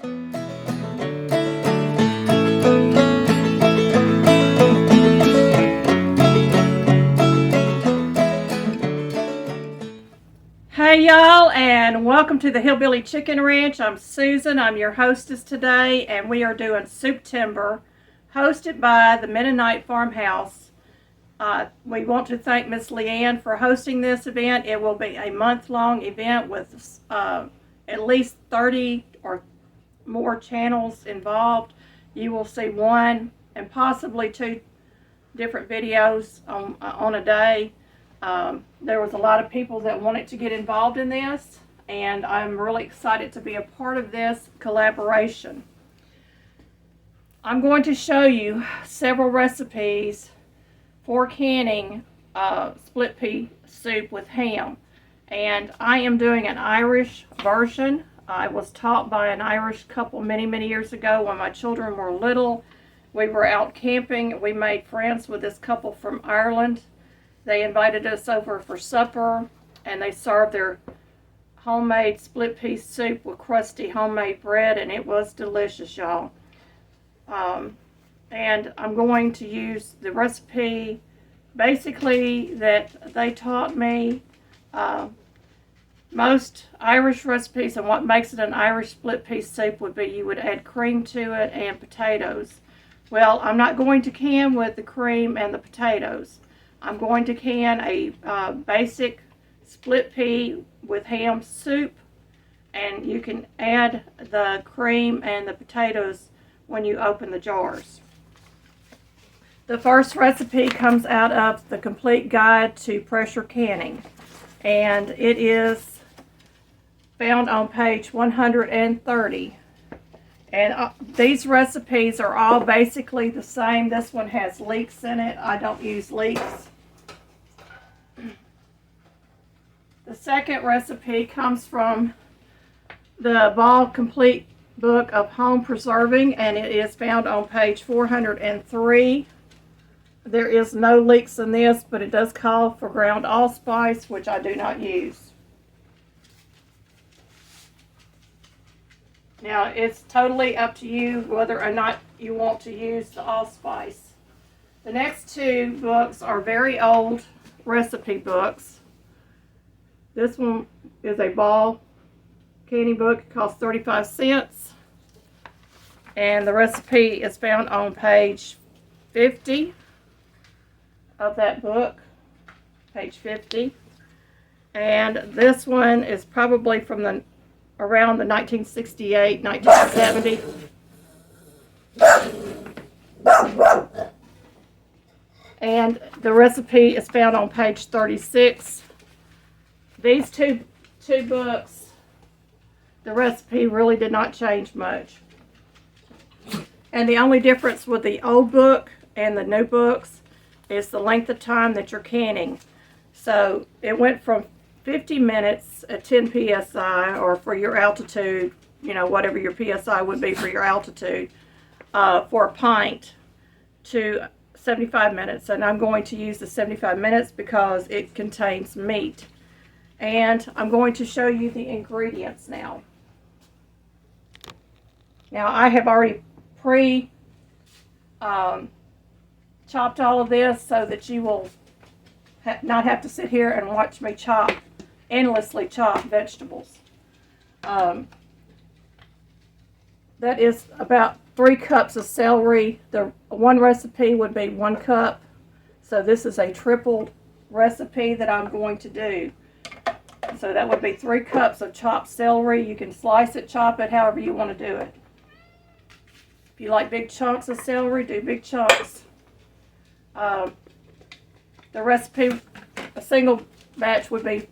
Hey y'all, and welcome to the Hillbilly Chicken Ranch. I'm Susan, I'm your hostess today, and we are doing Souptember, hosted by the Mennonite Farmhouse. We want to thank Miss Leanne for hosting this event. It will be a month-long event with at least 30 or more channels involved. You will see one and possibly two different videos on a day. There was a lot of people that wanted to get involved in this, and I'm really excited to be a part of this collaboration. I'm going to show you several recipes for canning split pea soup with ham, and I am doing an Irish version. I was taught by an Irish couple many years ago when my children were little. We were out camping. We made friends with this couple from Ireland. They invited us over for supper, and they served their homemade split pea soup with crusty homemade bread, and it was delicious, y'all. And I'm going to use the recipe basically that they taught me. Most Irish recipes, and what makes it an Irish split pea soup would be you would add cream to it and potatoes. Well, I'm not going to can with the cream and the potatoes. I'm going to can a basic split pea with ham soup, and you can add the cream and the potatoes when you open the jars. The first recipe comes out of the Complete Guide to Pressure Canning, and it is found on page 130. And these recipes are all basically the same. This one has leeks in it. I don't use leeks. The second recipe comes from the Ball Complete Book of Home Preserving, and it is found on page 403. There is no leeks in this, but it does call for ground allspice, which I do not use. Now, it's totally up to you whether or not you want to use the allspice. The next two books are very old recipe books. This one is a Ball candy book. It costs 35 cents. And the recipe is found on page 50 of that book. Page 50. And this one is probably from around the 1968, 1970. And the recipe is found on page 36. These two books, the recipe really did not change much. And the only difference with the old book and the new books is the length of time that you're canning. So it went from 50 minutes at 10 psi, or for your altitude, you know, whatever your psi would be for your altitude, for a pint, to 75 minutes. And I'm going to use the 75 minutes because it contains meat. And I'm going to show you the ingredients now. Now, I have already chopped all of this so that you will not have to sit here and watch me endlessly chop vegetables. That is about 3 cups of celery. The one recipe would be 1 cup. So this is a tripled recipe that I'm going to do. So that would be 3 cups of chopped celery. You can slice it, chop it, however you want to do it. If you like big chunks of celery, do big chunks. The recipe, a single batch would be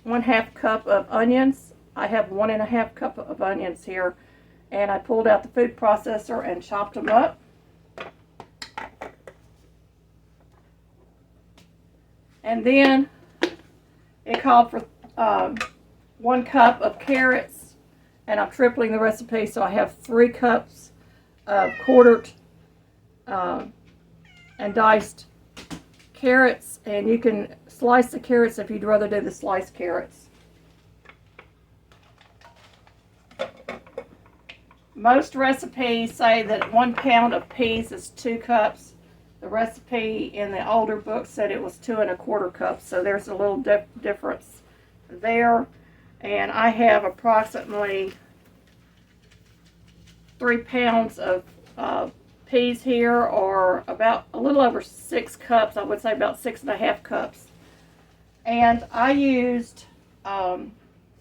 1/2 cup of onions. I have 1½ cup of onions here, and I pulled out the food processor and chopped them up. And then it called for 1 cup of carrots, and I'm tripling the recipe, so I have 3 cups of quartered and diced carrots, and you can slice the carrots if you'd rather do the sliced carrots. most recipes say that 1 pound of peas is 2 cups. The recipe in the older book said it was 2 1/4 cups, so there's a little difference there. And I have approximately 3 pounds of peas here, or about a little over 6 cups. I would say about 6 1/2 cups. And I used,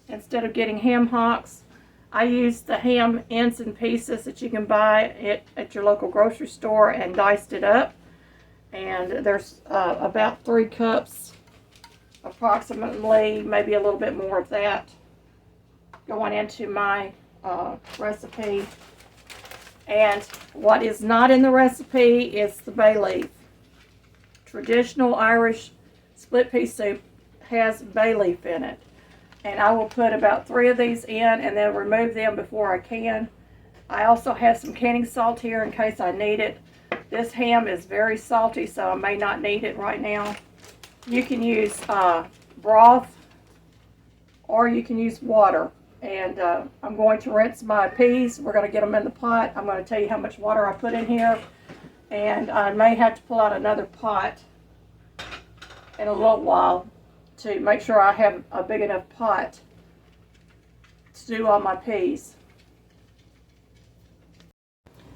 instead of getting ham hocks, I used the ham ends and pieces that you can buy at your local grocery store and diced it up. And there's about 3 cups, approximately, maybe a little bit more of that, going into my recipe. And what is not in the recipe is the bay leaf. Traditional Irish split pea soup has bay leaf in it. And I will put about 3 of these in and then remove them before I can. I also have some canning salt here in case I need it. This ham is very salty, so I may not need it right now. You can use broth, or you can use water. And I'm going to rinse my peas. We're going to get them in the pot. I'm going to tell you how much water I put in here. And I may have to pull out another pot in a little while to make sure I have a big enough pot to do all my peas.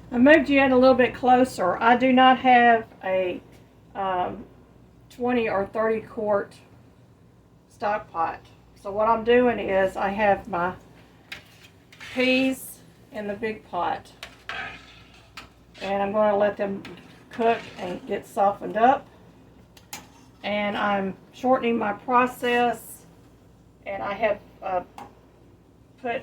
I moved you in a little bit closer. I do not have a 20 or 30 quart stock pot. So what I'm doing is I have my peas in the big pot, and I'm going to let them cook and get softened up. And I'm shortening my process, and I have put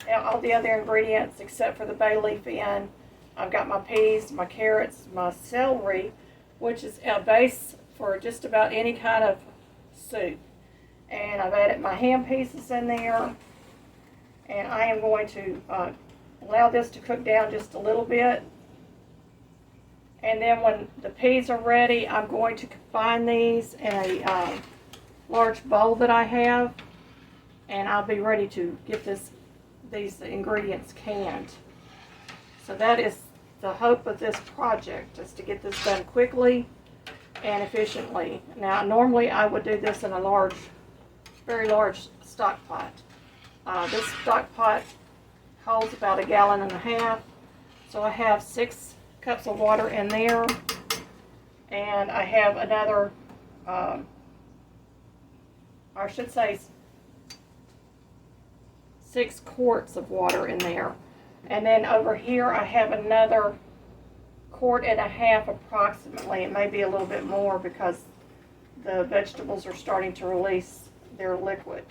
all the other ingredients except for the bay leaf in. I've got my peas, my carrots, my celery, which is a base for just about any kind of soup. And I've added my ham pieces in there, and I am going to allow this to cook down just a little bit. And then when the peas are ready, I'm going to combine these in a large bowl that I have, and I'll be ready to get these ingredients canned. So that is the hope of this project, is to get this done quickly and efficiently. Now, normally I would do this in a very large stock pot. This stock pot holds about 1.5 gallons, so I have 6 cups of water in there, and I have another, I should say 6 quarts of water in there. And then over here I have another 1.5 quart approximately. It may be a little bit more because the vegetables are starting to release their liquid.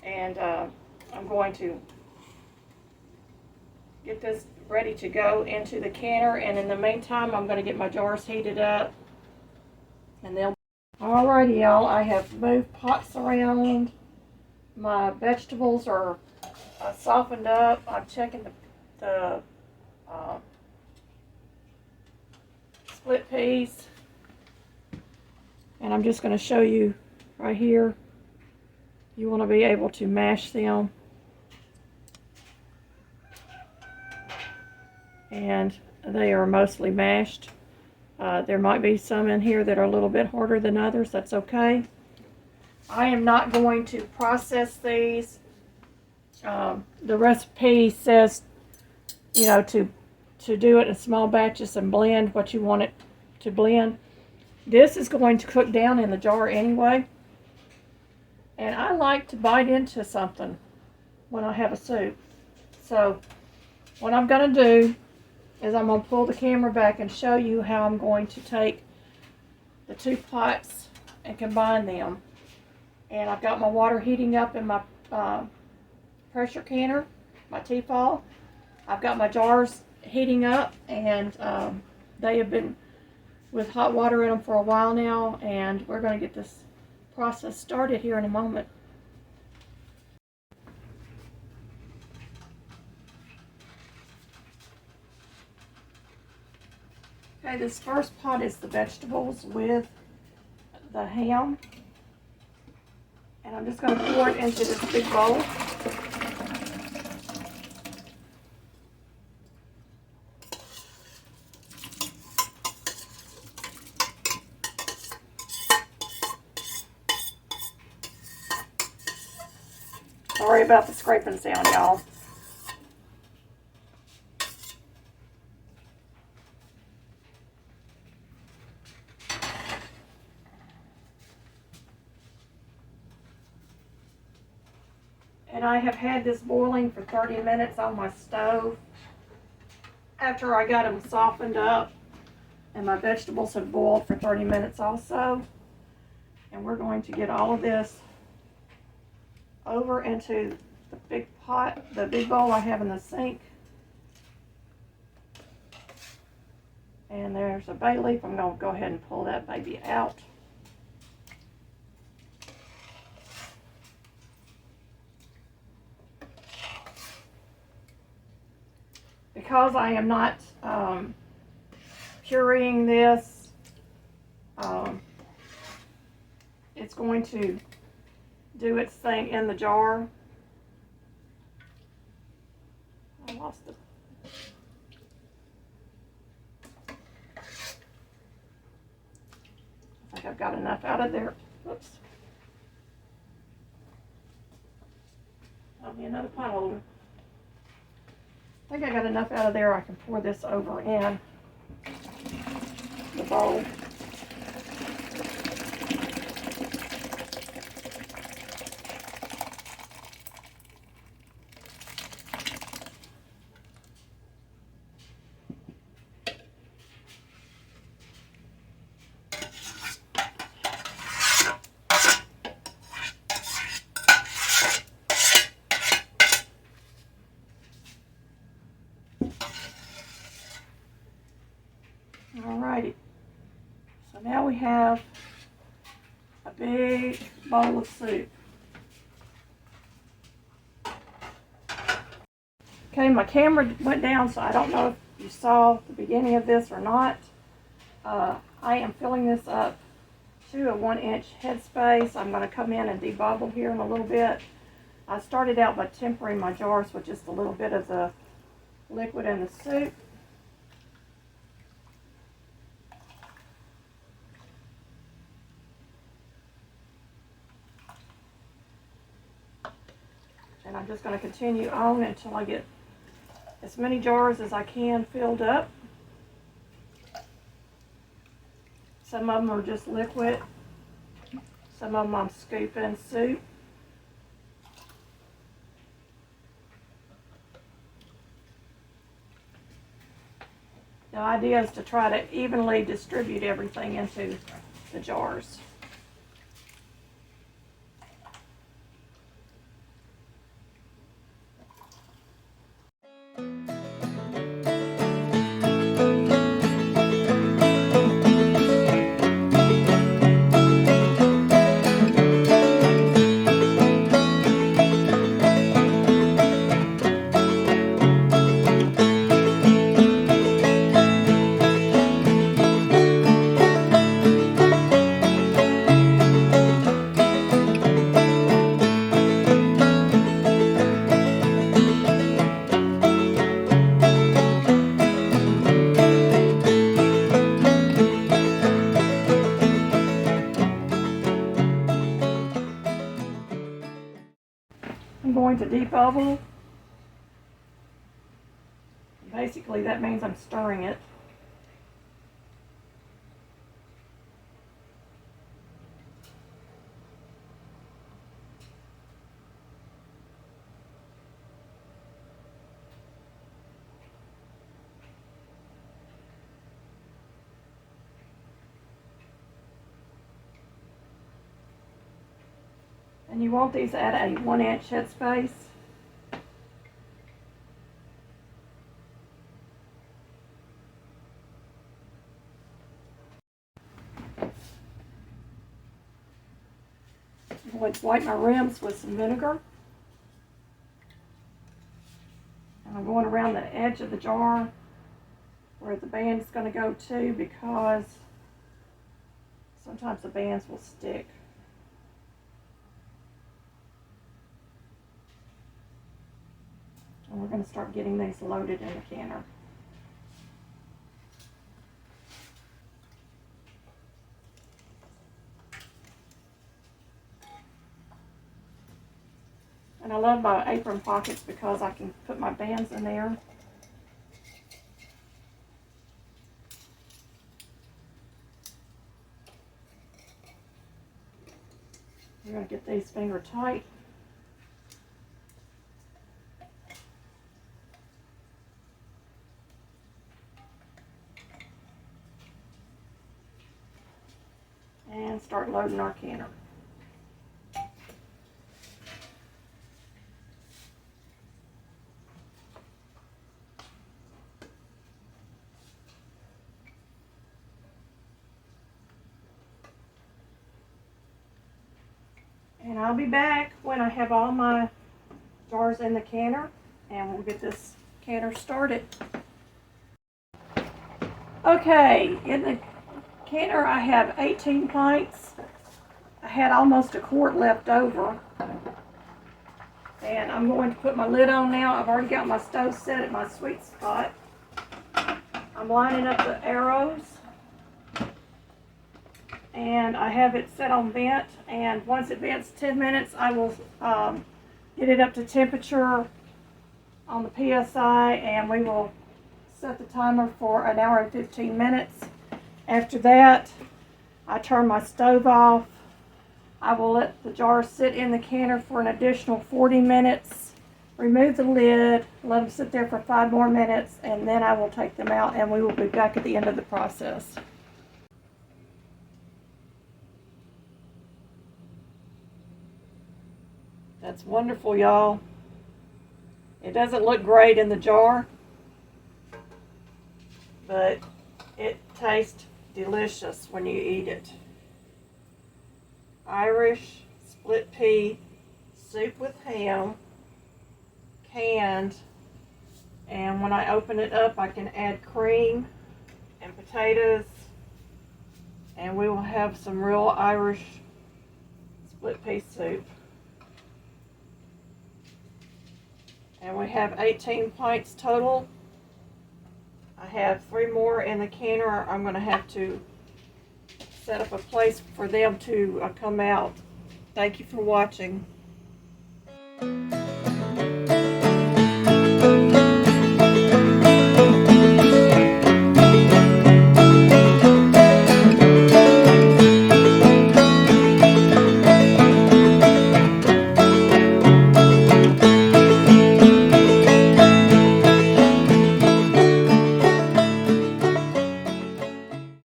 And I'm going to get this ready to go into the canner, and in the meantime I'm going to get my jars heated up, and they'll. Alrighty, y'all, I have moved pots around. My vegetables are softened up. I'm checking the split peas, and I'm just going to show you right here. You want to be able to mash them, and they are mostly mashed. There might be some in here that are a little bit harder than others. That's okay. I am not going to process these. The recipe says, you know, to do it in small batches and blend what you want it to blend. This is going to cook down in the jar anyway. And I like to bite into something when I have a soup. So what I'm going to do is I'm going to pull the camera back and show you how I'm going to take the 2 pots and combine them. And I've got my water heating up in my pressure canner, my Tfal. I've got my jars heating up, and they have been with hot water in them for a while now, and we're going to get this process started here in a moment. Okay, this first pot is the vegetables with the ham, and I'm just going to pour it into this big bowl. Sorry about the scraping sound, y'all. And I have had this boiling for 30 minutes on my stove after I got them softened up. And my vegetables have boiled for 30 minutes also. And we're going to get all of this over into the big pot, the big bowl I have in the sink. And there's a bay leaf. I'm going to go ahead and pull that baby out. Because I am not pureeing this, it's going to do its thing in the jar. I lost it. I think I've got enough out of there. Oops. I'll be another pot holder. I think I got enough out of there. I can pour this over in the bowl. Alrighty, so now we have a big bowl of soup. Okay, my camera went down, so I don't know if you saw the beginning of this or not. I am filling this up to a 1-inch headspace. I'm going to come in and debubble here in a little bit. I started out by tempering my jars with just a little bit of the liquid in the soup. And I'm just going to continue on until I get as many jars as I can filled up. Some of them are just liquid. Some of them I'm scooping soup. The idea is to try to evenly distribute everything into the jars. I'm going to debubble. Basically, that means I'm stirring it. And you want these at a 1-inch headspace. I'm going to wipe my rims with some vinegar. And I'm going around the edge of the jar where the band is going to go to, because sometimes the bands will stick. And we're going to start getting these loaded in the canner. And I love my apron pockets because I can put my bands in there. We're going to get these finger tight. And start loading our canner. And I'll be back when I have all my jars in the canner, and we'll get this canner started. Okay, in the canner I have 18 pints. I had almost a quart left over. And I'm going to put my lid on now. I've already got my stove set at my sweet spot. I'm lining up the arrows. And I have it set on vent, and once it vents 10 minutes, I will get it up to temperature on the PSI, and we will set the timer for 1 hour and 15 minutes. After that, I turn my stove off. I will let the jars sit in the canner for an additional 40 minutes, remove the lid, let them sit there for 5 more minutes, and then I will take them out, and we will be back at the end of the process. That's wonderful, y'all. It doesn't look great in the jar, but it tastes delicious when you eat it. Irish split pea soup with ham, canned, and when I open it up I can add cream and potatoes, and we will have some real Irish split pea soup. And we have 18 pints total. I have 3 more in the canner. I'm going to have to set up a place for them to come out. Thank you for watching.